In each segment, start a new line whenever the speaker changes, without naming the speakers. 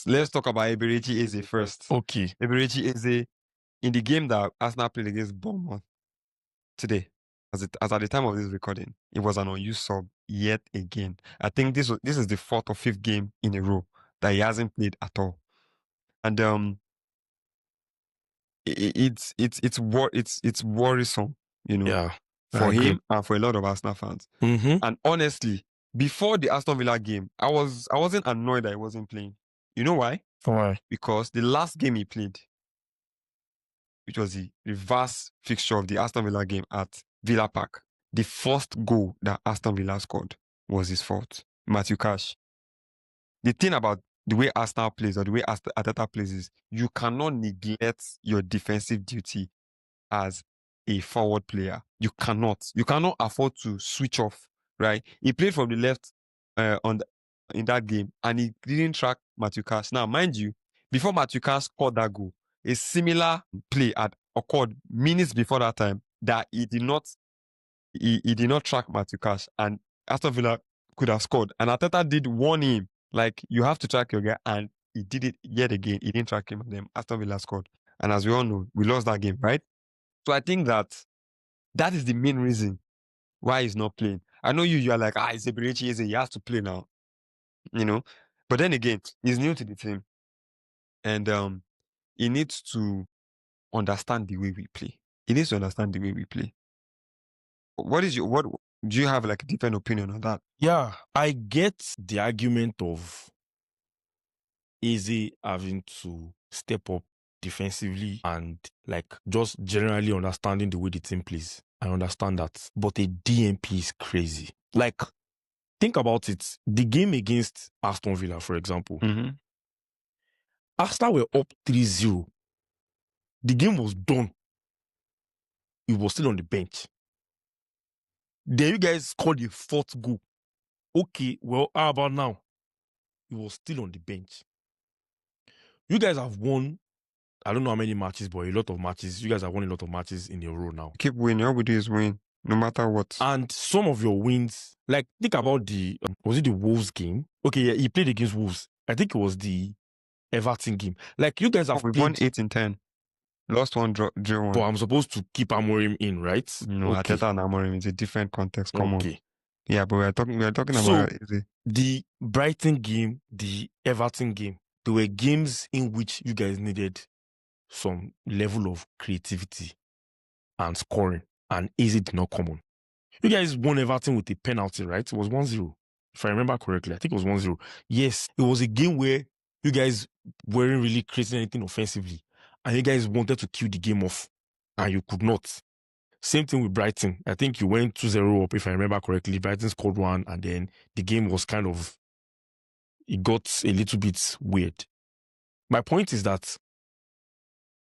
let's talk about Eberechi Eze first.
Okay.
Eberechi Eze, in the game that Arsenal played against Bournemouth today, as at the time of this recording, it was an unused sub yet again. I think this is the 4th or 5th game in a row that he hasn't played at all. And it's worrisome,
Yeah.
for him and for a lot of Arsenal fans.
Mm-hmm.
And honestly, before the Aston Villa game, I wasn't annoyed that he wasn't playing. You know why?
Why?
Because the last game he played, which was the reverse fixture of the Aston Villa game at Villa Park, the first goal that Aston Villa scored was his fault. Matthew Cash. The thing about the way Arsenal plays or the way Arteta plays is you cannot neglect your defensive duty as a forward player. You cannot afford to switch off, right? He played from the left in that game and he didn't track Matthew Cash. Now, mind you, before Matthew Cash scored that goal, a similar play had occurred minutes before that time that he did not track Matthew Cash, and Aston Villa could have scored. And Arteta did warn him, like, you have to track your guy, and he did it yet again. He didn't track him, and then Aston Villa scored. And as we all know, we lost that game, right? So I think that is the main reason why he's not playing. I know you are like, it's Eberechi Eze, he has to play now, But then again, he's new to the team, and he needs to understand the way we play. What do you have like a different opinion on that?
Yeah, I get the argument of Eze having to step up defensively and like just generally understanding the way the team plays. I understand that. But a DMP is crazy. Like, think about it. The game against Aston Villa, for example.
Mm-hmm.
Arsenal were up 3-0. The game was done. He was still on the bench. Then you guys scored the 4th goal. Okay, well, how about now? He was still on the bench. You guys have won, I don't know how many matches, but a lot of matches. You guys have won a lot of matches in a row now.
Keep winning. All we do is win, no matter what.
And some of your wins, like, think about was it the Wolves game? Okay, yeah, he played against Wolves. I think it was the Everton game. Like, you guys have
we won 8 in 10. Lost 1, drew 1.
But I'm supposed to keep Amorim in, right?
No, okay. Arteta and Amorim is a different context. Come on. Yeah, but we're talking about
the Brighton game, the Everton game. There were games in which you guys needed some level of creativity and scoring, and Eze did not come on. You guys won Everton with a penalty, right? It was 1-0. If I remember correctly, I think it was 1-0. Yes, it was a game where you guys weren't really creating anything offensively, and you guys wanted to kill the game off, and you could not. Same thing with Brighton. I think you went 2-0 up, if I remember correctly. Brighton scored 1, and then the game was it got a little bit weird. My point is that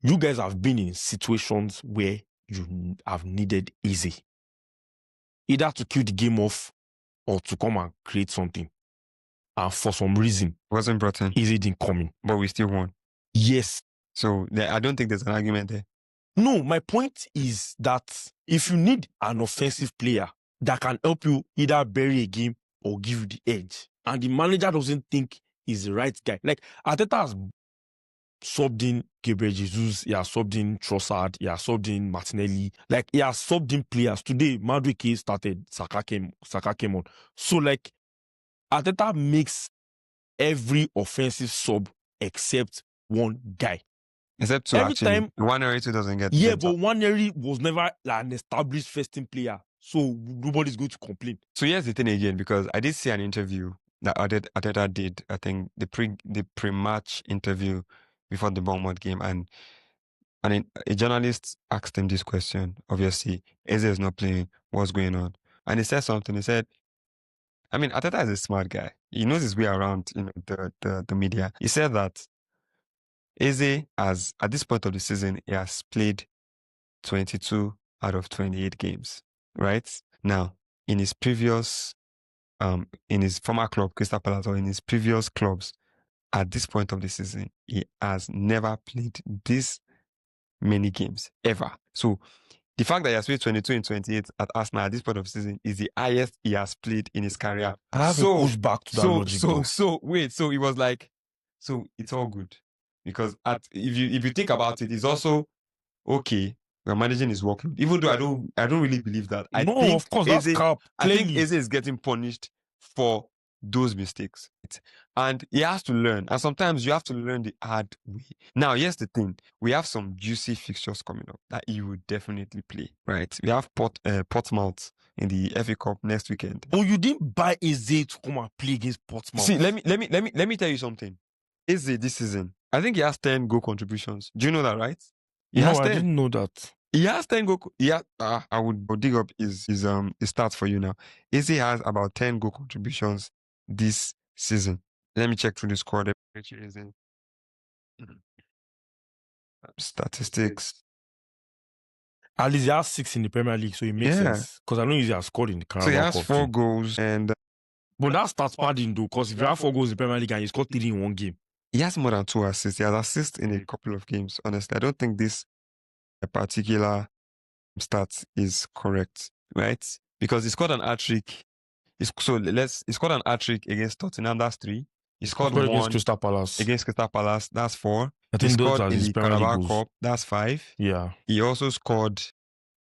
you guys have been in situations where you have needed Eze, either to kill the game off or to come and create something. And for some reason,
wasn't brought in.
Eze didn't come in.
But we still won.
Yes.
So I don't think there's an argument there.
No, my point is that if you need an offensive player that can help you either bury a game or give you the edge, and the manager doesn't think he's the right guy. Like, Arteta has subbed in Gabriel Jesus, he has subbed in Trossard, he has subbed in Martinelli. Like, he has subbed in players. Today, Madueke started, Saka came on. So, like, Arteta makes every offensive sub except one guy.
Except two, every actually. Nwaneri doesn't get.
Yeah, but Nwaneri was never an established first-team player, so nobody's going to complain.
So here's the thing again, because I did see an interview that Arteta did. I think the pre-match interview before the Bournemouth game, and a journalist asked him this question. Obviously, Eze is not playing. What's going on? And he said something. He said, I mean, Arteta is a smart guy. He knows his way around, the media. He said that Eze has, at this point of the season, he has played 22 out of 28 games, right? Now, in his previous, in his former club, Crystal Palace, or in his previous clubs, at this point of the season, he has never played this many games, ever. So, the fact that he has played 22 in 28 at Arsenal at this point of the season is the highest he has played in his career.
I have to push back to that logic.
So, wait, so it was like, So it's all good. Because if you think about it, it's also okay. We're managing his workload. Even though I don't really believe that. I
No,
think
of course, that's cap.
I think
Clearly.
Eze is getting punished for those mistakes. And he has to learn. And sometimes you have to learn the hard way. Now, here's the thing. We have some juicy fixtures coming up that he will definitely play, right? We have Portsmouth in the FA Cup next weekend.
But you didn't buy Eze to come and play against Portsmouth.
See, let me tell you something. Eze this season, I think he has 10 goal contributions. Do you know that, right? He
No,
has
I
10.
didn't know that.
He has 10 goal. I would dig up his stats for you now. Eze has about 10 goal contributions this season. Let me check through the squad. Eberechi Eze. Statistics.
At least he has 6 in the Premier League, so it makes
Yeah.
sense. Because I know he has scored in the
So he
Carabao
has
Cup
4
too.
goals and
But that starts padding though, because if you have 4 goals in the Premier League and you score 3 in one game.
he has more than 2 assists. He has assists in a couple of games. Honestly, I don't think this particular stat is correct, right? Because he scored an hat-trick. He scored an hat-trick against Tottenham. That's 3. He scored
Scored
one
against Crystal Palace.
against Crystal Palace. That's 4.
I
He
think those are
scored in
his
the
Premier League
Carabao
goals.
Cup. That's 5.
Yeah.
He also scored.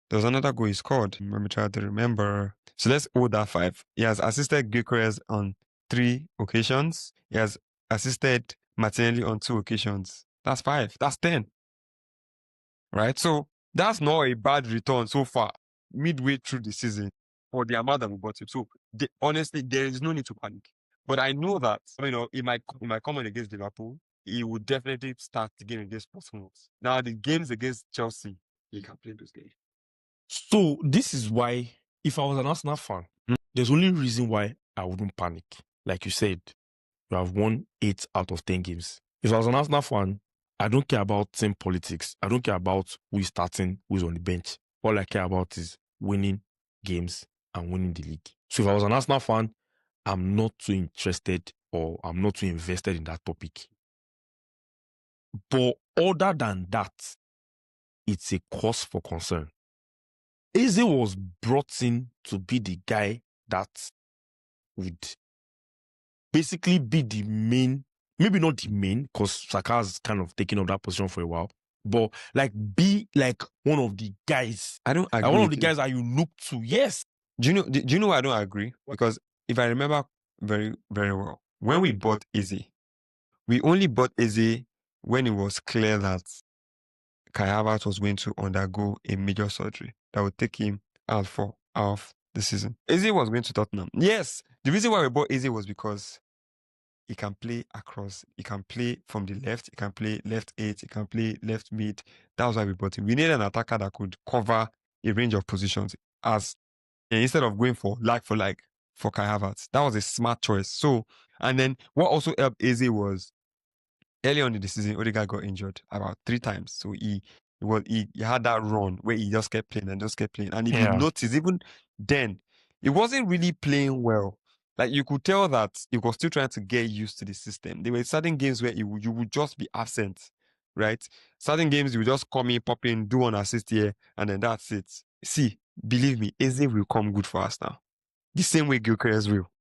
There was another goal he scored. Let me try to remember. So let's hold that 5. He has assisted Gyökeres on 3 occasions. He has assisted Martinelli on 2 occasions. That's 5. That's 10. Right? So that's not a bad return so far, midway through the season, for the amount that we bought him. So honestly, there is no need to panic. But I know that, it might come on against Liverpool. He would definitely start the game against Portsmouth. Now, the games against Chelsea, he can play those games.
So this is why, if I was an Arsenal fan, there's only reason why I wouldn't panic. Like you said, you have won 8 out of 10 games. If I was an Arsenal fan, I don't care about team politics. I don't care about who is starting, who is on the bench. All I care about is winning games and winning the league. So if I was an Arsenal fan, I'm not too interested or I'm not too invested in that topic. But other than that, it's a cause for concern. Eze was brought in to be the guy that would basically be the main, maybe not the main, because Saka has kind of taken up that position for a while, but like be like one of the guys.
I don't agree.
Like one of the guys that you look to. Yes.
Do you know why I don't agree? Because if I remember very, very well, when we bought Eze, we only bought Eze when it was clear that Kai Havertz was going to undergo a major surgery that would take him out for half the season. Eze was going to Tottenham. Yes, the reason why we bought Eze was because he can play across. He can play from the left. He can play left 8. He can play left mid. That was why we bought him. We needed an attacker that could cover a range of positions instead of going for Kai Havertz. That was a smart choice. So, and then what also helped Eze was early on in the season, Odegaard got injured about 3 times. So he had that run where he just kept playing and just kept playing. And if you notice, even then, he wasn't really playing well. Like you could tell that he was still trying to get used to the system. There were certain games where you would just be absent, right? Certain games you would just come in, pop in, do an assist here, and then that's it. See, believe me, Eze will come good for us now. The same way Gyökeres will.